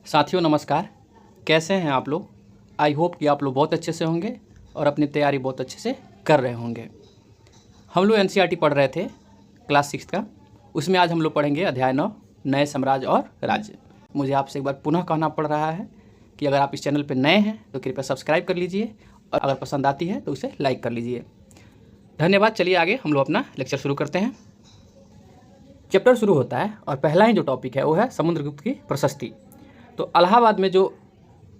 साथियों नमस्कार। कैसे हैं आप लोग? आई होप कि आप लोग बहुत अच्छे से होंगे और अपनी तैयारी बहुत अच्छे से कर रहे होंगे। हम लोग एनसीईआरटी पढ़ रहे थे क्लास 6 का। उसमें आज हम लोग पढ़ेंगे अध्याय 9 नए साम्राज्य और राज्य। मुझे आपसे एक बार पुनः कहना पड़ रहा है कि अगर आप इस चैनल पर नए हैं तो कृपया सब्सक्राइब कर लीजिए और अगर पसंद आती है तो उसे लाइक कर लीजिए। धन्यवाद। चलिए आगे हम लोग अपना लेक्चर शुरू करते हैं। चैप्टर शुरू होता है और पहला ही जो टॉपिक है वो है समुद्रगुप्त की प्रशस्ति। तो इलाहाबाद में जो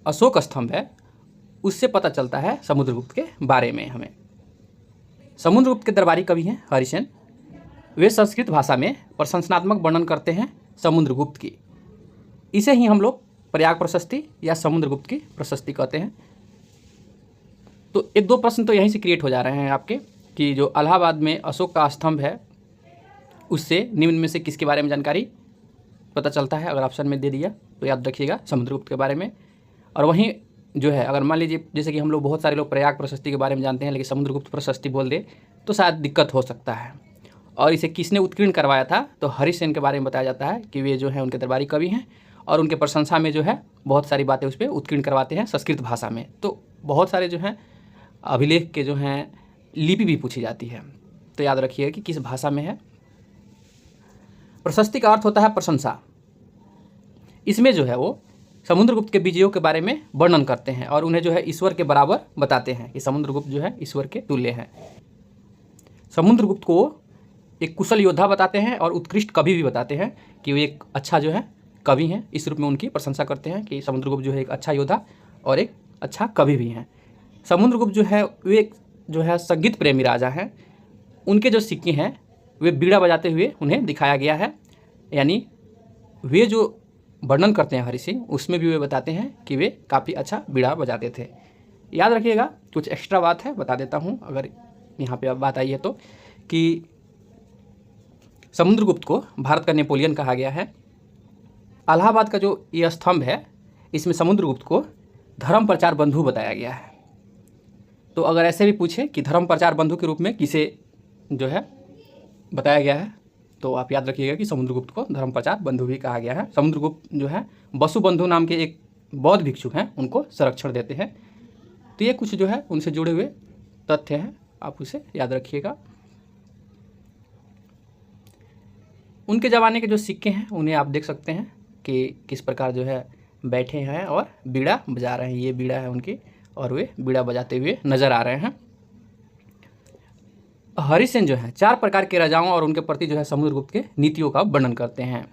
अशोक स्तंभ है उससे पता चलता है समुद्रगुप्त के बारे में हमें। समुद्रगुप्त के दरबारी कवि हैं हरिसेन। वे संस्कृत भाषा में प्रशंसनात्मक वर्णन करते हैं समुद्रगुप्त की। इसे ही हम लोग प्रयाग प्रशस्ति या समुद्रगुप्त की प्रशस्ति कहते हैं। तो एक दो प्रश्न तो यहीं से क्रिएट हो जा रहे हैं आपके कि जो इलाहाबाद में अशोक का स्तंभ है उससे निम्न में से किसके बारे में जानकारी पता चलता है। अगर ऑप्शन में दे दिया तो याद रखिएगा समुद्रगुप्त के बारे में। और वहीं जो है अगर मान लीजिए जैसे कि हम लोग बहुत सारे लोग प्रयाग प्रशस्ति के बारे में जानते हैं लेकिन समुद्रगुप्त प्रशस्ति बोल दे तो शायद दिक्कत हो सकता है। और इसे किसने उत्कीर्ण करवाया था तो हरिसेन के बारे में बताया जाता है कि वे जो है उनके दरबारी कवि हैं और उनके प्रशंसा में जो है बहुत सारी बातें उस पर उत्कीर्ण करवाते हैं संस्कृत भाषा में। तो बहुत सारे जो हैं अभिलेख के जो हैं लिपि भी पूछी जाती है। तो याद रखिएगा कि किस भाषा में है। प्रशस्ति का अर्थ होता है प्रशंसा। इसमें जो है वो समुद्रगुप्त के विजयों के बारे में वर्णन करते हैं और उन्हें जो है ईश्वर के बराबर बताते हैं कि समुद्रगुप्त जो है ईश्वर के तुल्य हैं। समुद्रगुप्त को एक कुशल योद्धा बताते हैं और उत्कृष्ट कवि भी बताते हैं कि वे एक अच्छा जो है कवि हैं। इस रूप में उनकी प्रशंसा करते हैं कि समुद्रगुप्त जो है एक अच्छा योद्धा और एक अच्छा कवि भी हैं। समुद्रगुप्त जो है वे एक जो है संगीत प्रेमी राजा हैं। उनके जो सिक्के हैं वे बीड़ा बजाते हुए उन्हें दिखाया गया है। यानी वे जो वर्णन करते हैं हरिसिंह उसमें भी वे बताते हैं कि वे काफ़ी अच्छा बीड़ा बजाते थे। याद रखिएगा कुछ एक्स्ट्रा बात है बता देता हूँ अगर यहाँ पे अब बात आई है तो कि समुद्रगुप्त को भारत का नेपोलियन कहा गया है। इलाहाबाद का जो ये स्तंभ है इसमें समुद्रगुप्त को धर्म प्रचार बंधु बताया गया है। तो अगर ऐसे भी पूछे कि धर्म प्रचार बंधु के रूप में किसे जो है बताया गया है तो आप याद रखिएगा कि समुद्रगुप्त को धर्म प्रचार बंधु भी कहा गया है। समुद्रगुप्त जो है वसुबंधु नाम के एक बौद्ध भिक्षु हैं उनको संरक्षण देते हैं। तो ये कुछ जो है उनसे जुड़े हुए तथ्य हैं, आप उसे याद रखिएगा। उनके ज़माने के जो सिक्के हैं उन्हें आप देख सकते हैं कि किस प्रकार जो है बैठे हैं और बीड़ा बजा रहे हैं। ये बीड़ा है उनकी और वे बीड़ा बजाते हुए नज़र आ रहे हैं। हरिसेन जो है 4 प्रकार के राजाओं और उनके प्रति जो है समुद्रगुप्त के नीतियों का वर्णन करते हैं।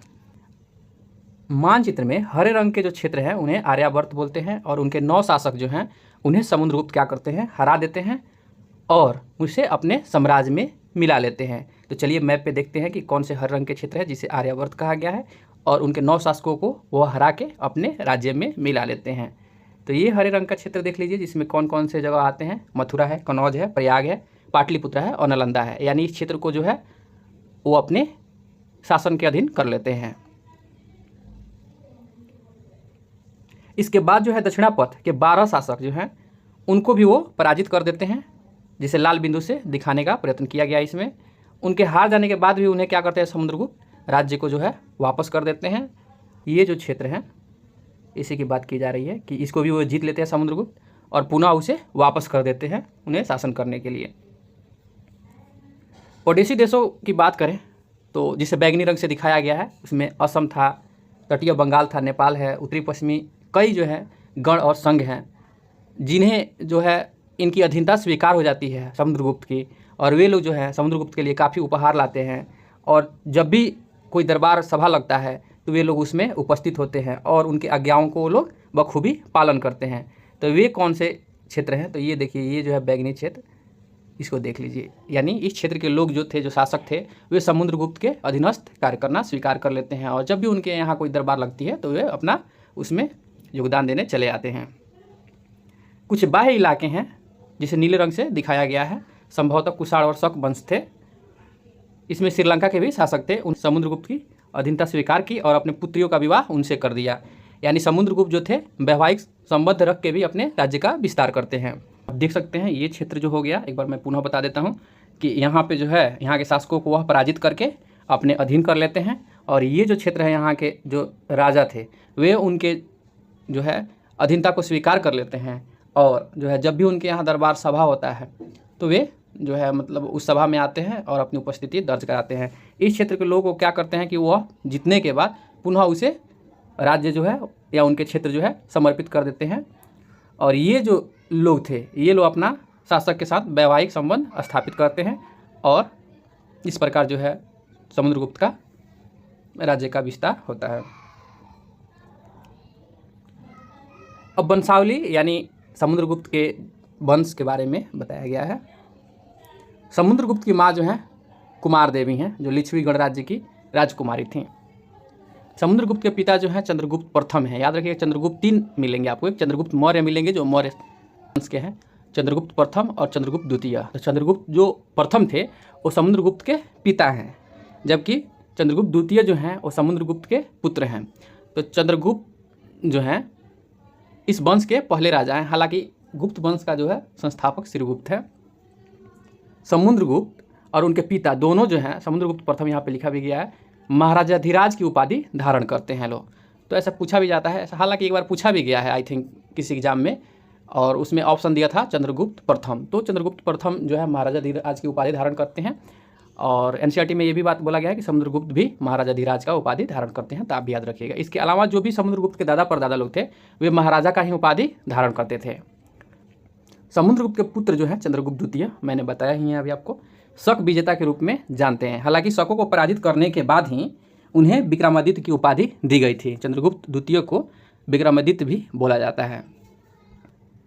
मानचित्र में हरे रंग के जो क्षेत्र हैं उन्हें आर्यावर्त बोलते हैं और उनके 9 शासक जो हैं उन्हें समुद्रगुप्त क्या करते हैं हरा देते हैं और उसे अपने साम्राज्य में मिला लेते हैं। तो चलिए मैप पे देखते हैं कि कौन से हरे रंग के क्षेत्र है जिसे आर्यावर्त कहा गया है और उनके 9 शासकों को वो हरा के अपने राज्य में मिला लेते हैं। तो ये हरे रंग का क्षेत्र देख लीजिए जिसमें कौन कौन से जगह आते हैं। मथुरा है, कनौज है, प्रयाग है, पाटलिपुत्र है और नालंदा है। यानी इस क्षेत्र को जो है वो अपने शासन के अधीन कर लेते हैं। इसके बाद जो है दक्षिणापथ के 12 शासक जो हैं उनको भी वो पराजित कर देते हैं जिसे लाल बिंदु से दिखाने का प्रयत्न किया गया। इसमें उनके हार जाने के बाद भी उन्हें क्या करते हैं समुद्रगुप्त राज्य को जो है वापस कर देते हैं। ये जो क्षेत्र है इसी की बात की जा रही है कि इसको भी वो जीत लेते हैं समुद्रगुप्त और पुनः उसे वापस कर देते हैं उन्हें शासन करने के लिए। पड़ोसी देशों की बात करें तो जिसे बैगनी रंग से दिखाया गया है उसमें असम था, तटीय बंगाल था, नेपाल है, उत्तरी पश्चिमी कई जो है गण और संघ हैं जिन्हें जो है इनकी अधीनता स्वीकार हो जाती है समुद्रगुप्त की। और वे लोग जो है समुद्रगुप्त के लिए काफ़ी उपहार लाते हैं और जब भी कोई दरबार सभा लगता है तो वे लोग उसमें उपस्थित होते हैं और उनके आज्ञाओं को वो लोग बखूबी पालन करते हैं। तो वे कौन से क्षेत्र हैं तो ये देखिए ये जो है बैगनी क्षेत्र, इसको देख लीजिए। यानी इस क्षेत्र के लोग जो थे जो शासक थे वे समुद्रगुप्त के अधीनस्थ कार्य करना स्वीकार कर लेते हैं और जब भी उनके यहाँ कोई दरबार लगती है तो वे अपना उसमें योगदान देने चले आते हैं। कुछ बाह्य इलाके हैं जिसे नीले रंग से दिखाया गया है। संभवतः कुषाण और शक वंश थे। इसमें श्रीलंका के भी शासक थे। उन समुद्रगुप्त की अधीनता स्वीकार की और अपने पुत्रियों का विवाह उनसे कर दिया। यानी समुद्रगुप्त जो थे वैवाहिक संबंध रख के भी अपने राज्य का विस्तार करते हैं। अब देख सकते हैं ये क्षेत्र जो हो गया, एक बार मैं पुनः बता देता हूँ कि यहाँ पे जो है यहाँ के शासकों को वह पराजित करके अपने अधीन कर लेते हैं और ये जो क्षेत्र है यहाँ के जो राजा थे वे उनके जो है अधीनता को स्वीकार कर लेते हैं और जो है जब भी उनके यहाँ दरबार सभा होता है तो वे जो है मतलब उस सभा में आते हैं और अपनी उपस्थिति दर्ज कराते हैं। इस क्षेत्र के लोगों को क्या करते हैं कि वह जीतने के बाद पुनः उसे राज्य जो है या उनके क्षेत्र जो है समर्पित कर देते हैं। और ये जो लोग थे ये लोग अपना शासक के साथ वैवाहिक संबंध स्थापित करते हैं और इस प्रकार जो है समुद्रगुप्त का राज्य का विस्तार होता है। अब वंशावली यानी समुद्रगुप्त के वंश के बारे में बताया गया है। समुद्रगुप्त की माँ जो है कुमार देवी हैं जो लिच्छवी गणराज्य की राजकुमारी थीं। समुद्रगुप्त के पिता जो हैं चंद्रगुप्त प्रथम हैं। याद रखिएगा चंद्रगुप्त 3 मिलेंगे आपको, एक चंद्रगुप्त मौर्य मिलेंगे जो मौर्य वंश के हैं, चंद्रगुप्त प्रथम और चंद्रगुप्त द्वितीय। तो चंद्रगुप्त जो प्रथम थे वो समुद्रगुप्त के पिता हैं, जबकि चंद्रगुप्त द्वितीय जो हैं वो समुद्रगुप्त के पुत्र हैं। तो चंद्रगुप्त जो हैं इस वंश के पहले राजा हैं। हालांकि गुप्त वंश का जो है संस्थापक श्रीगुप्त है। समुद्रगुप्त और उनके पिता दोनों जो हैं, समुद्रगुप्त प्रथम यहाँ पे लिखा भी गया है, महाराजाधिराज की उपाधि धारण करते हैं लोग। तो ऐसा पूछा भी जाता है, हालांकि एक बार पूछा भी गया है आई थिंक किसी एग्जाम में, और उसमें ऑप्शन दिया था चंद्रगुप्त प्रथम। तो चंद्रगुप्त प्रथम जो है महाराजाधिराज की उपाधि धारण करते हैं। और एनसीईआरटी में ये भी बात बोला गया है कि समुद्रगुप्त भी महाराजाधिराज का उपाधि धारण करते हैं, तो आप भी याद रखिएगा। इसके अलावा जो भी समुद्रगुप्त के दादा परदादा लोग थे वे महाराजा का ही उपाधि धारण करते थे। समुद्रगुप्त के पुत्र जो है चंद्रगुप्त द्वितीय, मैंने बताया ही है अभी आपको, शक विजेता के रूप में जानते हैं। हालांकि शकों को पराजित करने के बाद ही उन्हें विक्रमादित्य की उपाधि दी गई थी। चंद्रगुप्त द्वितीय को विक्रमादित्य भी बोला जाता है।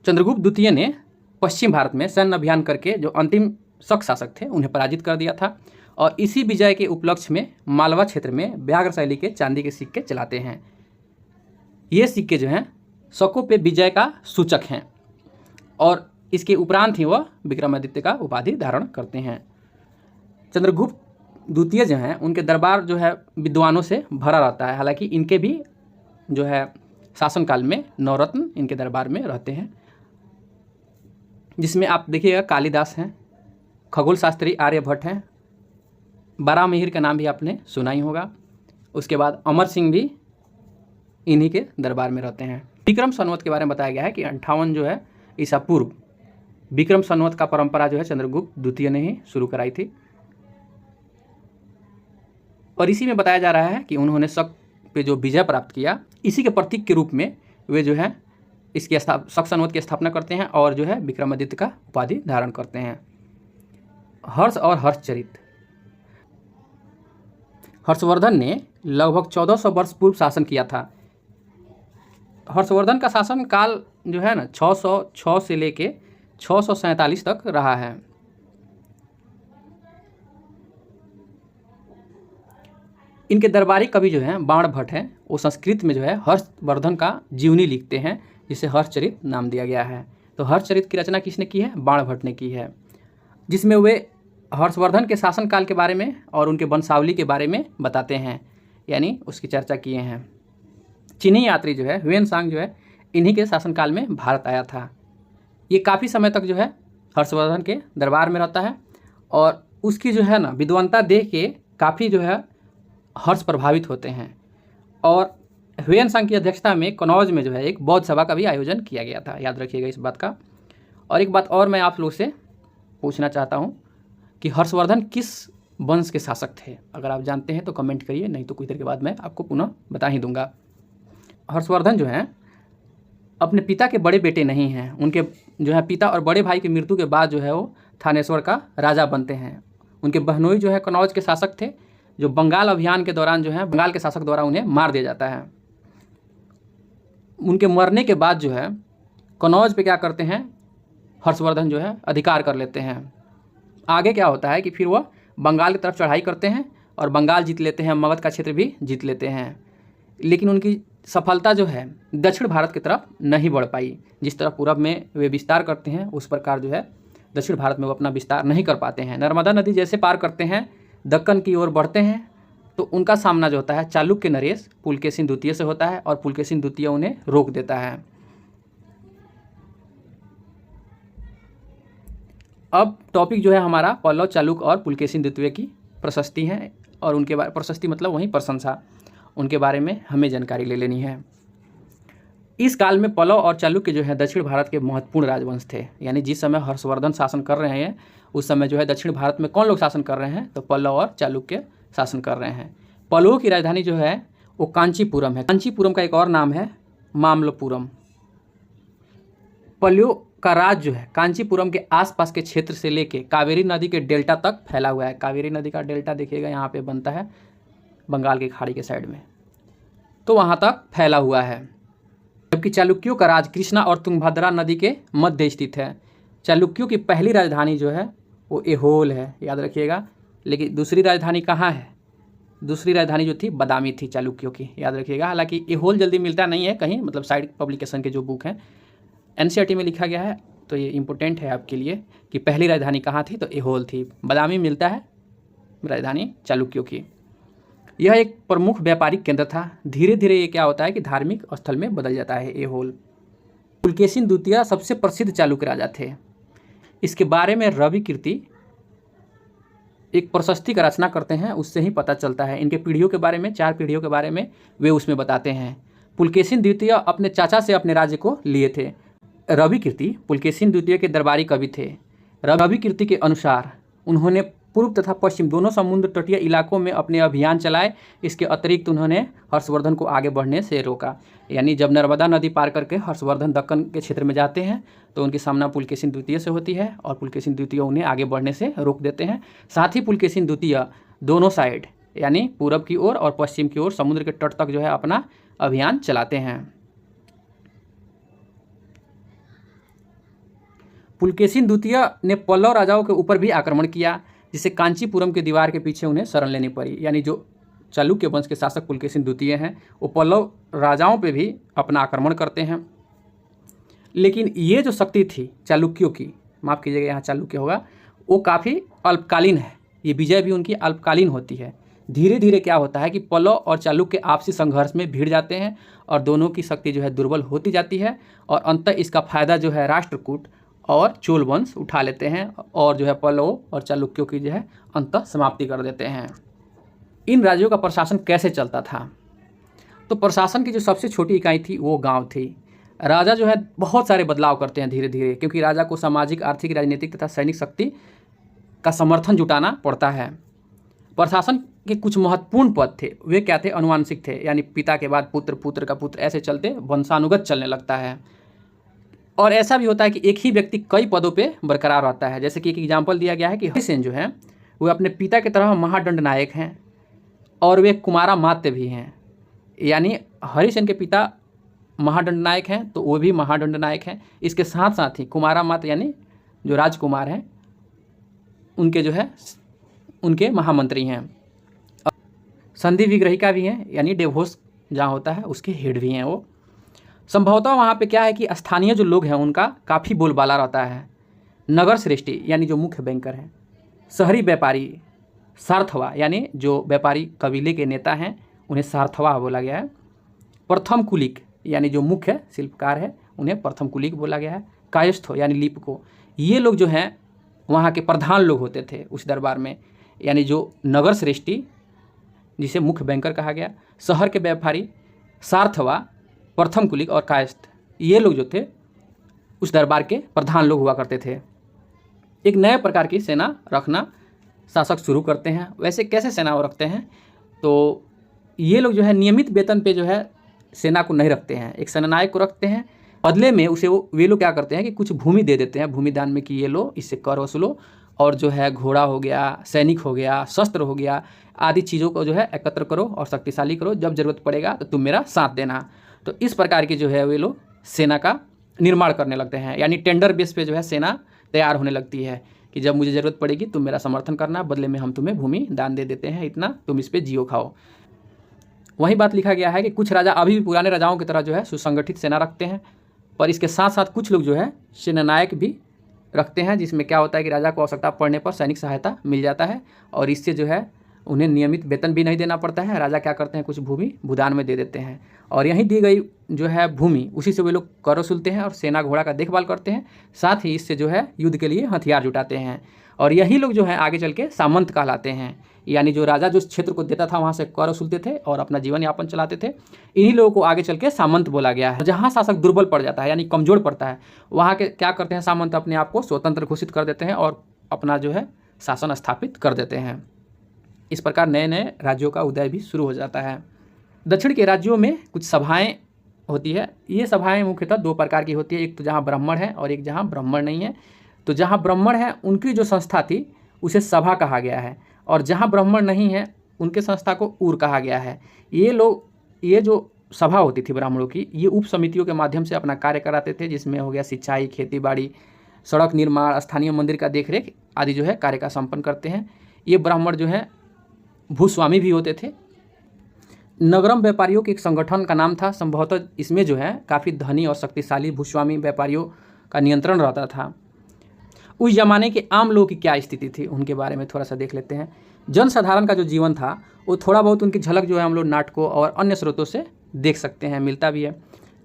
चंद्रगुप्त द्वितीय ने पश्चिम भारत में सैन्य अभियान करके जो अंतिम शक शासक थे उन्हें पराजित कर दिया था और इसी विजय के उपलक्ष्य में मालवा क्षेत्र में व्याघ्र शैली के चांदी के सिक्के चलाते हैं। ये सिक्के जो हैं शकों पे विजय का सूचक हैं और इसके उपरांत ही वह विक्रमादित्य का उपाधि धारण करते हैं। चंद्रगुप्त द्वितीय जो हैं उनके दरबार जो है विद्वानों से भरा रहता है। हालांकि इनके भी जो है शासनकाल में नवरत्न इनके दरबार में रहते हैं, जिसमें आप देखिएगा कालिदास हैं, खगोल शास्त्री आर्यभट्ट हैं, बारामिहिर का नाम भी आपने सुना ही होगा। उसके बाद अमर सिंह भी इन्हीं के दरबार में रहते हैं। विक्रम संवत के बारे में बताया गया है कि 58 जो है ईसा पूर्व विक्रम संवत का परंपरा जो है चंद्रगुप्त द्वितीय ने ही शुरू कराई थी और इसी में बताया जा रहा है कि उन्होंने शक पे जो विजय प्राप्त किया इसी के प्रतीक के रूप में वे जो है इसकी शक संवत की स्थापना करते हैं और जो है विक्रमादित्य का उपाधि धारण करते हैं। हर्ष और हर्षचरित। हर्षवर्धन ने लगभग 1400 वर्ष पूर्व शासन किया था। हर्षवर्धन का शासन काल जो है ना 606 से लेके 647 तक रहा है। इनके दरबारी कवि जो हैं बाणभट्ट हैं, वो संस्कृत में जो है हर्षवर्धन का जीवनी लिखते हैं जिसे हर्षचरित नाम दिया गया है। तो हर्षचरित की रचना किसने की है? बाणभट्ट ने की है, जिसमें वे हर्षवर्धन के शासनकाल के बारे में और उनके वंशावली के बारे में बताते हैं, यानी उसकी चर्चा किए हैं। चीनी यात्री जो है ह्वेनसांग जो है इन्हीं के शासनकाल में भारत आया था। ये काफ़ी समय तक जो है हर्षवर्धन के दरबार में रहता है और उसकी जो है ना विद्वता देख के काफ़ी जो है हर्ष प्रभावित होते हैं। और ह्वेनसांग की अध्यक्षता में कनौज में जो है एक बौद्ध सभा का भी आयोजन किया गया था, याद रखिएगा इस बात का। और एक बात और मैं आप लोग से पूछना चाहता हूँ कि हर्षवर्धन किस वंश के शासक थे? अगर आप जानते हैं तो कमेंट करिए, नहीं तो कुछ देर के बाद मैं आपको पुनः बता ही दूंगा। हर्षवर्धन जो हैं अपने पिता के बड़े बेटे नहीं हैं। उनके जो है पिता और बड़े भाई की मृत्यु के बाद जो है वो थानेश्वर का राजा बनते हैं। उनके बहनोई जो है कनौज के शासक थे, जो बंगाल अभियान के दौरान जो है बंगाल के शासक द्वारा उन्हें मार दिया जाता है। उनके मरने के बाद जो है कनौज पे क्या करते हैं, हर्षवर्धन जो है अधिकार कर लेते हैं। आगे क्या होता है कि फिर वह बंगाल की तरफ चढ़ाई करते हैं और बंगाल जीत लेते हैं, मगध का क्षेत्र भी जीत लेते हैं। लेकिन उनकी सफलता जो है दक्षिण भारत की तरफ नहीं बढ़ पाई। जिस तरह पूरब में वे विस्तार करते हैं उस प्रकार जो है दक्षिण भारत में वो अपना विस्तार नहीं कर पाते हैं। नर्मदा नदी जैसे पार करते हैं, दक्कन की ओर बढ़ते हैं, तो उनका सामना जो होता है चालुक्य नरेश पुलकेशिन द्वितीय से होता है और पुलकेशिन द्वितीय उन्हें रोक देता है। अब टॉपिक जो है हमारा पल्लव, चालुक्य और पुलकेशिन द्वितीय की प्रशस्ति है और उनके बारे प्रशस्ति मतलब वहीं प्रशंसा, उनके बारे में हमें जानकारी ले लेनी है। इस काल में पल्लव और चालुक्य जो है दक्षिण भारत के महत्वपूर्ण राजवंश थे। यानी जिस समय हर्षवर्धन शासन कर रहे हैं उस समय जो है दक्षिण भारत में कौन लोग शासन कर रहे हैं, तो पल्लव और चालुक्य शासन कर रहे हैं। पल्लवों की राजधानी जो है वो कांचीपुरम है। कांचीपुरम का एक और नाम है मामल्लपुरम। पल्लवों का राज जो है कांचीपुरम के आसपास के क्षेत्र से लेके कावेरी नदी के डेल्टा तक फैला हुआ है। कावेरी नदी का डेल्टा देखिएगा यहाँ पे बनता है बंगाल की खाड़ी के साइड में, तो वहाँ तक फैला हुआ है। जबकि चालुक्यों का राज कृष्णा और तुंगभद्रा नदी के मध्य स्थित है। चालुक्यों की पहली राजधानी जो है वो ऐहोल है, याद रखिएगा। लेकिन दूसरी राजधानी कहाँ है, दूसरी राजधानी जो थी बदामी थी चालुक्यों की, याद रखिएगा। हालांकि ऐहोल जल्दी मिलता नहीं है कहीं, मतलब साइड पब्लिकेशन के जो बुक हैं एनसीईआरटी में लिखा गया है, तो ये इंपॉर्टेंट है आपके लिए कि पहली राजधानी कहाँ थी, तो ऐहोल थी। बदामी मिलता है राजधानी चालुक्यों की। यह एक प्रमुख व्यापारिक केंद्र था। धीरे धीरे ये क्या होता है कि धार्मिक स्थल में बदल जाता है ऐहोल। पुलकेशिन द्वितीय सबसे प्रसिद्ध चालुक्य राजा थे। इसके बारे में रवि कीर्ति एक प्रशस्ति का रचना करते हैं, उससे ही पता चलता है। इनके पीढ़ियों के बारे में, 4 पीढ़ियों के बारे में वे उसमें बताते हैं। पुलकेशिन द्वितीय अपने चाचा से अपने राज्य को लिए थे। रवि कीर्ति पुलकेशिन द्वितीय के दरबारी कवि थे। रवि कीर्ति के अनुसार उन्होंने पूर्व तथा पश्चिम दोनों समुद्र तटीय इलाकों में अपने अभियान चलाए। इसके अतिरिक्त उन्होंने हर्षवर्धन को आगे बढ़ने से रोका। यानी जब नर्मदा नदी पार करके हर्षवर्धन दक्कन के क्षेत्र में जाते हैं तो उनकी सामना पुलकेशिन द्वितीय से होती है और पुलकेशिन द्वितीय उन्हें आगे बढ़ने से रोक देते हैं। साथ ही पुलकेशिन द्वितीय दोनों साइड यानी पूरब की ओर और पश्चिम की ओर समुद्र के तट तक जो है अपना अभियान चलाते हैं। पुलकेशिन द्वितीय ने पल्लव राजाओं के ऊपर भी आक्रमण किया, जिससे कांचीपुरम के दीवार के पीछे उन्हें शरण लेनी पड़ी। यानी जो चालुक्य वंश के शासक पुलकेशिन द्वितीय हैं वो पल्लव राजाओं पे भी अपना आक्रमण करते हैं। लेकिन ये जो शक्ति थी चालुक्यों की, माफ़ कीजिएगा यहाँ चालुक्य होगा, वो काफ़ी अल्पकालीन है। ये विजय भी उनकी अल्पकालीन होती है। धीरे धीरे क्या होता है कि पल्लव और चालुक्य आपसी संघर्ष में भिड़ जाते हैं और दोनों की शक्ति जो है दुर्बल होती जाती है और अंततः इसका फायदा जो है राष्ट्रकूट और चोल वंश उठा लेते हैं और जो है पल्लव और चालुक्यों की जो है अंततः समाप्ति कर देते हैं। इन राज्यों का प्रशासन कैसे चलता था, तो प्रशासन की जो सबसे छोटी इकाई थी वो गांव थी। राजा जो है बहुत सारे बदलाव करते हैं धीरे धीरे, क्योंकि राजा को सामाजिक, आर्थिक, राजनीतिक तथा सैनिक शक्ति का समर्थन जुटाना पड़ता है। प्रशासन के कुछ महत्वपूर्ण पद थे, वे क्या थे, अनुवांशिक थे। यानी पिता के बाद पुत्र, पुत्र का पुत्र, ऐसे चलते वंशानुगत चलने लगता है। और ऐसा भी होता है कि एक ही व्यक्ति कई पदों पे बरकरार रहता है। जैसे कि एक एग्जाम्पल दिया गया है कि हरिसेन जो है वो अपने पिता की तरह महादंड नायक हैं और वे कुमारा मात्य भी हैं। यानी हरिसेन के पिता महादंड नायक हैं तो वो भी महादंड नायक हैं। इसके साथ साथ ही कुमारा मात्य यानी जो राजकुमार हैं उनके जो है उनके महामंत्री हैं। संधि विग्रहिका भी हैं, यानी डेवोस जहाँ होता है उसके हेड भी हैं वो। संभवतः वहाँ पे क्या है कि स्थानीय जो लोग हैं उनका काफ़ी बोलबाला रहता है। नगर श्रेष्ठी यानी जो मुख्य बैंकर हैं, शहरी व्यापारी सार्थवा यानी जो व्यापारी कबीले के नेता हैं उन्हें सार्थवा बोला गया है। प्रथम कुलिक यानी जो मुख्य शिल्पकार है उन्हें प्रथम कुलिक बोला गया है। कायस्थो यानी लिपको, ये लोग जो हैं वहाँ के प्रधान लोग होते थे उस दरबार में। यानी जो नगर श्रेष्ठी जिसे मुख्य बैंकर कहा गया, शहर के व्यापारी सार्थवा, प्रथम कुलिक और कायस्थ, ये लोग जो थे उस दरबार के प्रधान लोग हुआ करते थे। एक नए प्रकार की सेना रखना शासक शुरू करते हैं। वैसे कैसे सेना वो रखते हैं, तो ये लोग जो है नियमित वेतन पे जो है सेना को नहीं रखते हैं, एक सेनानायक को रखते हैं। बदले में उसे वे लोग क्या करते हैं कि कुछ भूमि दे देते हैं भूमि दान में कि ये लो, इससे कर वसूलो और जो है घोड़ा हो गया, सैनिक हो गया, शस्त्र हो गया आदि चीज़ों को जो है एकत्र करो और शक्तिशाली करो, जब जरूरत पड़ेगा तो तुम मेरा साथ देना। तो इस प्रकार की जो है वे लोग सेना का निर्माण करने लगते हैं। यानी टेंडर बेस पे जो है सेना तैयार होने लगती है कि जब मुझे ज़रूरत पड़ेगी तुम मेरा समर्थन करना, बदले में हम तुम्हें भूमि दान दे देते हैं, इतना तुम इस पर जियो खाओ। वही बात लिखा गया है कि कुछ राजा अभी भी पुराने राजाओं की तरह जो है सुसंगठित सेना रखते हैं, पर इसके साथ साथ कुछ लोग जो है सेनानायक भी रखते हैं, जिसमें क्या होता है कि राजा को आवश्यकता पड़ने पर सैनिक सहायता मिल जाता है और इससे जो है उन्हें नियमित वेतन भी नहीं देना पड़ता है। राजा क्या करते हैं, कुछ भूमि भूदान में दे देते हैं और यहीं दी गई जो है भूमि उसी से वे लोग कर वसूलते हैं और सेना घोड़ा का देखभाल करते हैं। साथ ही इससे जो है युद्ध के लिए हथियार जुटाते हैं और यही लोग जो है आगे चल के सामंत कहलाते हैं। यानी जो राजा जो क्षेत्र को देता था वहाँ से कर वसूलते थे और अपना जीवन यापन चलाते थे। इन्हीं लोगों को आगे चल के सामंत बोला गया है। जहाँ शासक दुर्बल पड़ जाता है यानी कमज़ोर पड़ता है, वहाँ के क्या करते हैं सामंत, अपने आप को स्वतंत्र घोषित कर देते हैं और अपना जो है शासन स्थापित कर देते हैं। इस प्रकार नए नए राज्यों का उदय भी शुरू हो जाता है। दक्षिण के राज्यों में कुछ सभाएँ होती है। ये सभाएं मुख्यतः दो प्रकार की होती है, एक तो जहाँ ब्राह्मण है और एक जहाँ ब्राह्मण नहीं है। तो जहाँ ब्राह्मण है उनकी जो संस्था थी उसे सभा कहा गया है, और जहाँ ब्राह्मण नहीं है उनके संस्था को ऊर कहा गया है। ये जो सभा होती थी ब्राह्मणों की, ये उप समितियों के माध्यम से अपना कार्य कराते थे, जिसमें हो गया सिंचाई, खेती बाड़ी, सड़क निर्माण, स्थानीय मंदिर का देखरेख आदि जो है कार्य का संपन्न करते हैं। ये ब्राह्मण जो है भूस्वामी भी होते थे। नगरम व्यापारियों के एक संगठन का नाम था, संभवतः इसमें जो है काफ़ी धनी और शक्तिशाली भूस्वामी व्यापारियों का नियंत्रण रहता था। उस जमाने के आम लोगों की क्या स्थिति थी उनके बारे में थोड़ा सा देख लेते हैं। जनसाधारण का जो जीवन था वो थोड़ा बहुत उनकी झलक जो है हम लोग नाटकों और अन्य स्रोतों से देख सकते हैं, मिलता भी है।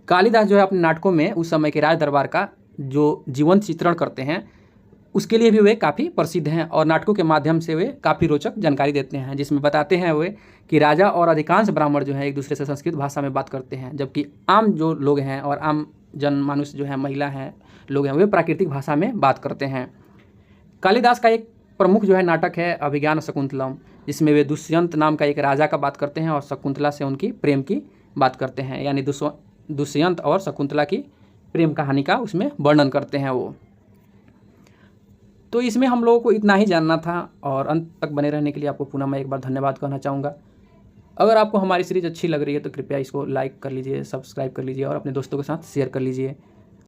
कालिदास जो है अपने नाटकों में उस समय के राज दरबार का जो जीवन चित्रण करते हैं उसके लिए भी वे काफ़ी प्रसिद्ध हैं, और नाटकों के माध्यम से वे काफ़ी रोचक जानकारी देते हैं, जिसमें बताते हैं वे कि राजा और अधिकांश ब्राह्मण जो है एक दूसरे से संस्कृत भाषा में बात करते हैं, जबकि आम जो लोग हैं और आम जनमानुष जो है, महिला हैं, लोग हैं, वे प्राकृतिक भाषा में बात करते हैं। कालिदास का एक प्रमुख जो है नाटक है अभिज्ञान शकुंतलम, जिसमें वे दुष्यंत नाम का एक राजा का बात करते हैं और शकुंतला से उनकी प्रेम की बात करते हैं, यानी दुष्यंत और शकुंतला की प्रेम कहानी का उसमें वर्णन करते हैं वो। तो इसमें हम लोगों को इतना ही जानना था, और अंत तक बने रहने के लिए आपको पुनः मैं एक बार धन्यवाद कहना चाहूँगा। अगर आपको हमारी सीरीज़ अच्छी लग रही है तो कृपया इसको लाइक कर लीजिए, सब्सक्राइब कर लीजिए और अपने दोस्तों के साथ शेयर कर लीजिए।